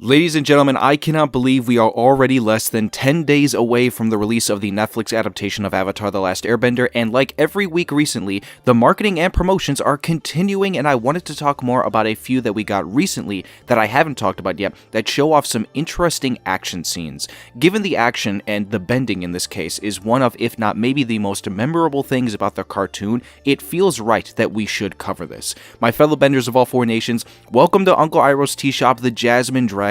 Ladies and gentlemen, I cannot believe we are already less than 10 days away from the release of the Netflix adaptation of Avatar: The Last Airbender, and like every week recently, the marketing and promotions are continuing, and I wanted to talk more about a few that we got recently that I haven't talked about yet that show off some interesting action scenes. Given the action, and the bending in this case, is one of, if not maybe the most memorable things about the cartoon, it feels right that we should cover this. My fellow benders of all four nations, welcome to Uncle Iroh's Tea Shop, the Jasmine Dragon.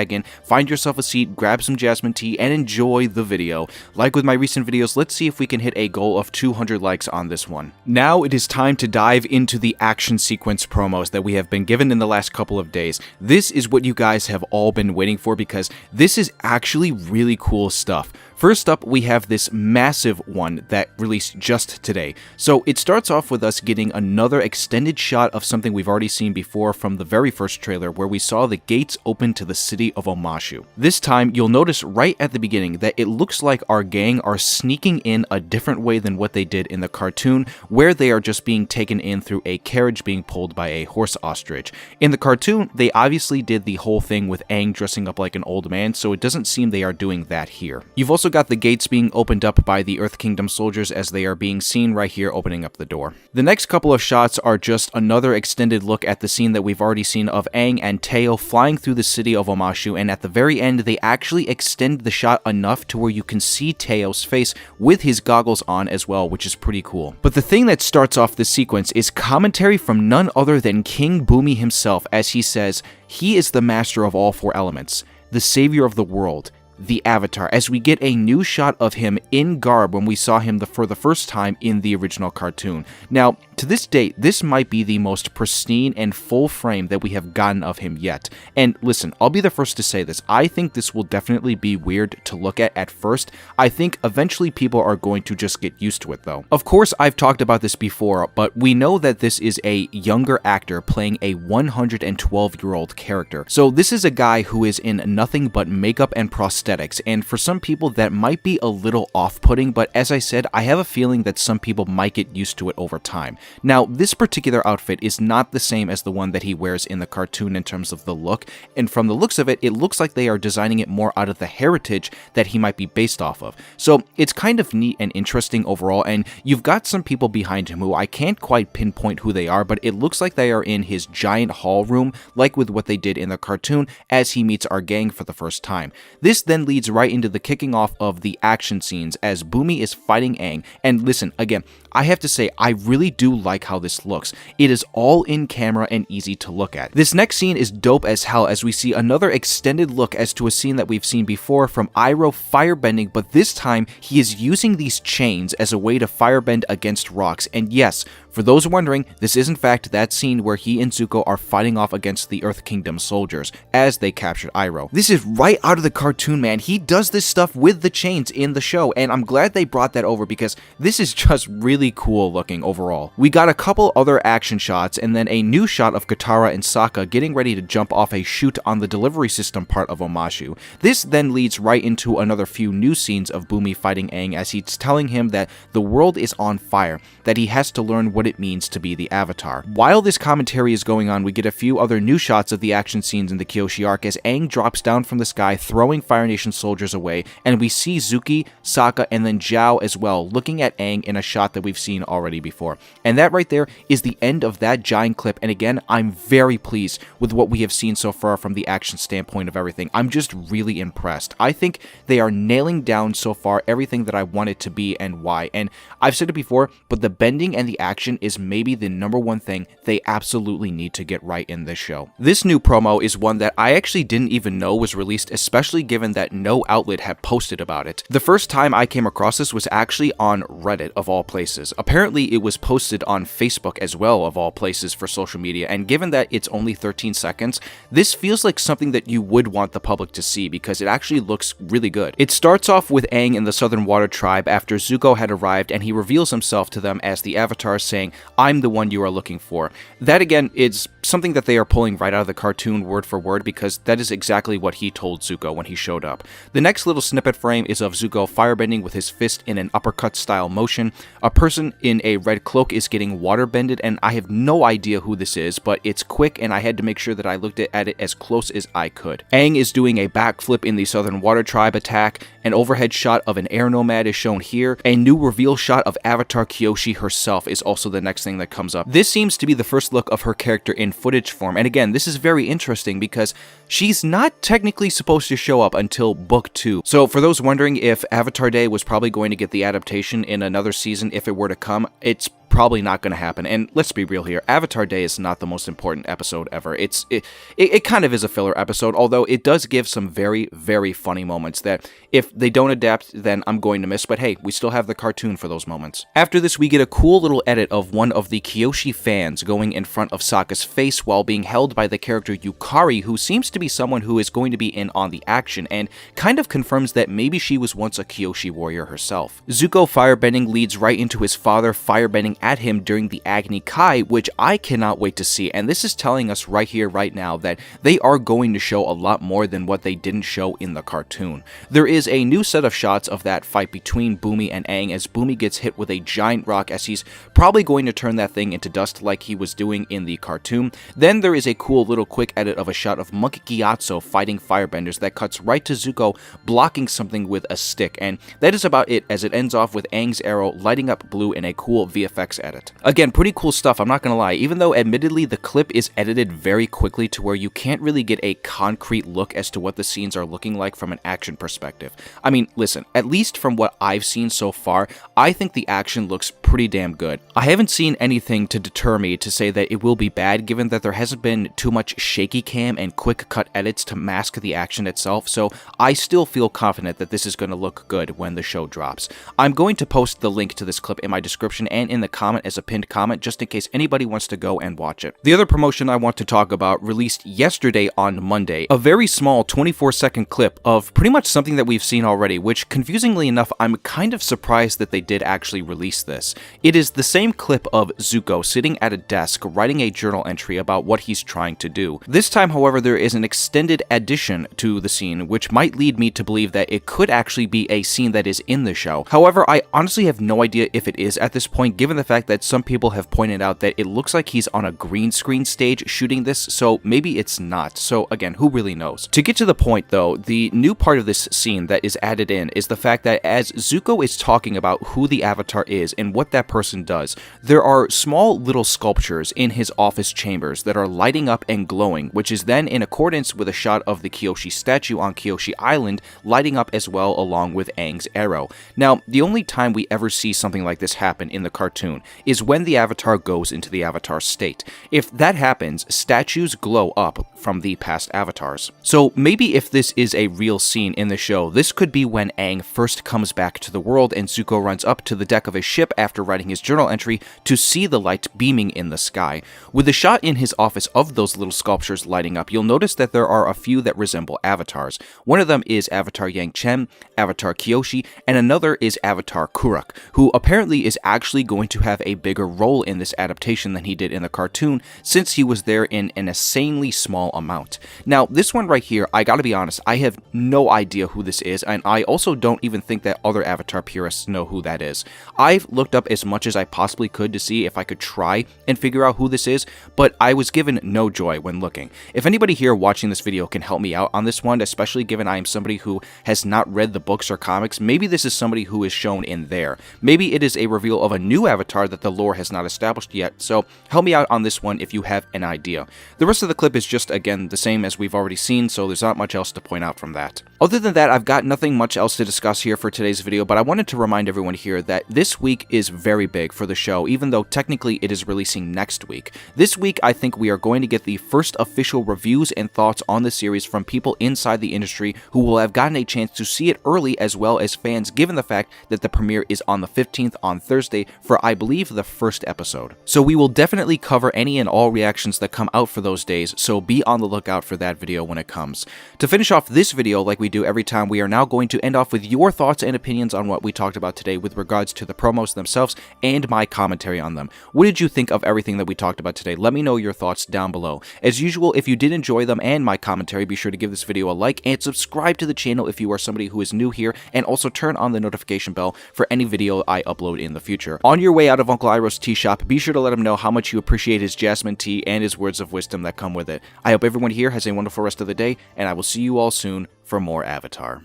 Find yourself a seat, grab some jasmine tea, and enjoy the video. Like with my recent videos, let's see if we can hit a goal of 200 likes on this one. Now it is time to dive into the action sequence promos that we have been given in the last couple of days. This is what you guys have all been waiting for because this is actually really cool stuff. First up, we have this massive one that released just today. So it starts off with us getting another extended shot of something we've already seen before from the very first trailer where we saw the gates open to the city of Omashu. This time, you'll notice right at the beginning that it looks like our gang are sneaking in a different way than what they did in the cartoon, where they are just being taken in through a carriage being pulled by a horse ostrich. In the cartoon, they obviously did the whole thing with Aang dressing up like an old man, so it doesn't seem they are doing that here. You've also got the gates being opened up by the Earth Kingdom soldiers as they are being seen right here opening up the door. The next couple of shots are just another extended look at the scene that we've already seen of Aang and Teo flying through the city of Omashu, and at the very end they actually extend the shot enough to where you can see Teo's face with his goggles on as well, which is pretty cool. But the thing that starts off this sequence is commentary from none other than King Bumi himself as he says, "He is the master of all four elements, the savior of the world, the Avatar," as we get a new shot of him in garb when we saw him for the first time in the original cartoon. Now, to this date, this might be the most pristine and full frame that we have gotten of him yet. And listen, I'll be the first to say this, I think this will definitely be weird to look at first. I think eventually people are going to just get used to it though. Of course, I've talked about this before, but we know that this is a younger actor playing a 112-year-old character. So this is a guy who is in nothing but makeup and prosthetics, and for some people that might be a little off-putting, but as I said, I have a feeling that some people might get used to it over time. Now, this particular outfit is not the same as the one that he wears in the cartoon in terms of the look, and from the looks of it, it looks like they are designing it more out of the heritage that he might be based off of. So it's kind of neat and interesting overall, and you've got some people behind him who I can't quite pinpoint who they are, but it looks like they are in his giant hall room, like with what they did in the cartoon as he meets our gang for the first time. This then leads right into the kicking off of the action scenes as Bumi is fighting Aang, and listen, again, I have to say, I really do like how this looks. It is all in camera and easy to look at. This next scene is dope as hell as we see another extended look as to a scene that we've seen before from Iroh firebending, but this time he is using these chains as a way to firebend against rocks. And yes, for those wondering, this is in fact that scene where he and Zuko are fighting off against the Earth Kingdom soldiers as they captured Iroh. This is right out of the cartoon, man. He does this stuff with the chains in the show, and I'm glad they brought that over because this is just really cool looking overall. We got a couple other action shots and then a new shot of Katara and Sokka getting ready to jump off a chute on the delivery system part of Omashu. This then leads right into another few new scenes of Bumi fighting Aang as he's telling him that the world is on fire, that he has to learn what it means to be the Avatar. While this commentary is going on, we get a few other new shots of the action scenes in the Kyoshi arc as Aang drops down from the sky throwing Fire Nation soldiers away, and we see Zuki, Sokka, and then Zhao as well looking at Aang in a shot that we've seen already before. And that right there is the end of that giant clip, and again, I'm very pleased with what we have seen so far from the action standpoint of everything. I'm just really impressed. I think they are nailing down so far everything that I want it to be and why, and I've said it before, but the bending and the action is maybe the number one thing they absolutely need to get right in this show. This new promo is one that I actually didn't even know was released, especially given that no outlet had posted about it. The first time I came across this was actually on Reddit of all places. Apparently it was posted on Facebook as well of all places for social media, and given that it's only 13 seconds, this feels like something that you would want the public to see because it actually looks really good. It starts off with Aang and the Southern Water Tribe after Zuko had arrived, and he reveals himself to them as the Avatar saying, saying, "I'm the one you are looking for." That again is something that they are pulling right out of the cartoon word for word, because that is exactly what he told Zuko when he showed up. The next little snippet frame is of Zuko firebending with his fist in an uppercut style motion. A person in a red cloak is getting waterbended, and I have no idea who this is, but it's quick and I had to make sure that I looked at it as close as I could. Aang is doing a backflip in the Southern Water Tribe attack. An overhead shot of an air nomad is shown here. A new reveal shot of Avatar Kyoshi herself is also the next thing that comes up. This seems to be the first look of her character in footage form, and again, this is very interesting because she's not technically supposed to show up until Book 2. So for those wondering if Avatar Day was probably going to get the adaptation in another season if it were to come, it's probably not going to happen. And let's be real here, Avatar Day is not the most important episode ever. It kind of is a filler episode, although it does give some very, very funny moments that if they don't adapt, then I'm going to miss, but hey, we still have the cartoon for those moments. After this, we get a cool little edit of one of the Kyoshi fans going in front of Sokka's face while being held by the character Yukari, who seems to be someone who is going to be in on the action, and kind of confirms that maybe she was once a Kyoshi warrior herself. Zuko firebending leads right into his father firebending at him during the Agni Kai, which I cannot wait to see, and this is telling us right here, right now, that they are going to show a lot more than what they didn't show in the cartoon. There is a new set of shots of that fight between Bumi and Aang as Bumi gets hit with a giant rock as he's probably going to turn that thing into dust like he was doing in the cartoon. Then there is a cool little quick edit of a shot of Monk Gyatso fighting firebenders that cuts right to Zuko blocking something with a stick, and that is about it, as it ends off with Aang's arrow lighting up blue in a cool VFX edit. Again, pretty cool stuff, I'm not gonna lie, even though admittedly the clip is edited very quickly to where you can't really get a concrete look as to what the scenes are looking like from an action perspective. I mean, listen, at least from what I've seen so far, I think the action looks pretty damn good. I haven't seen anything to deter me to say that it will be bad, given that there hasn't been too much shaky cam and quick cut edits to mask the action itself, so I still feel confident that this is going to look good when the show drops. I'm going to post the link to this clip in my description and in the comment as a pinned comment, just in case anybody wants to go and watch it. The other promotion I want to talk about released yesterday on Monday, a very small 24-second clip of pretty much something that we've seen already, which confusingly enough, I'm kind of surprised that they did actually release this. It is the same clip of Zuko sitting at a desk writing a journal entry about what he's trying to do. This time, however, there is an extended addition to the scene, which might lead me to believe that it could actually be a scene that is in the show. However, I honestly have no idea if it is at this point, given the fact that some people have pointed out that it looks like he's on a green screen stage shooting this, so maybe it's not. So again, who really knows? To get to the point though, the new part of this scene that is added in is the fact that as Zuko is talking about who the Avatar is and what that person does, there are small little sculptures in his office chambers that are lighting up and glowing, which is then in accordance with a shot of the Kyoshi statue on Kyoshi Island lighting up as well, along with Aang's arrow. Now, the only time we ever see something like this happen in the cartoon is when the Avatar goes into the Avatar state. If that happens, statues glow up from the past Avatars. So maybe if this is a real scene in the show, this could be when Aang first comes back to the world and Zuko runs up to the deck of his ship after writing his journal entry to see the light beaming in the sky. With the shot in his office of those little sculptures lighting up, you'll notice that there are a few that resemble avatars. One of them is Avatar Yang Chen, Avatar Kyoshi, and another is Avatar Kuruk, who apparently is actually going to have a bigger role in this adaptation than he did in the cartoon, since he was there in an insanely small amount. Now, this one right here, I gotta be honest, I have no idea who this is, and I also don't even think that other Avatar purists know who that is. I've looked up as much as I possibly could to see if I could try and figure out who this is, but I was given no joy when looking. If anybody here watching this video can help me out on this one, especially given I am somebody who has not read the books or comics, maybe this is somebody who is shown in there. Maybe it is a reveal of a new Avatar that the lore has not established yet, so help me out on this one if you have an idea. The rest of the clip is just, again, the same as we've already seen, so there's not much else to point out from that. Other than that, I've got nothing much else to discuss here for today's video, but I wanted to remind everyone here that this week is very big for the show, even though technically it is releasing next week. This week, I think we are going to get the first official reviews and thoughts on the series from people inside the industry who will have gotten a chance to see it early, as well as fans, given the fact that the premiere is on the 15th on Thursday for, I believe, believe, the first episode. So we will definitely cover any and all reactions that come out for those days, so be on the lookout for that video when it comes. To finish off this video, like we do every time, we are now going to end off with your thoughts and opinions on what we talked about today with regards to the promos themselves and my commentary on them. What did you think of everything that we talked about today? Let me know your thoughts down below. As usual, if you did enjoy them and my commentary, be sure to give this video a like and subscribe to the channel if you are somebody who is new here, and also turn on the notification bell for any video I upload in the future. On your way out of Uncle Iroh's tea shop, be sure to let him know how much you appreciate his jasmine tea and his words of wisdom that come with it. I hope everyone here has a wonderful rest of the day, and I will see you all soon for more Avatar.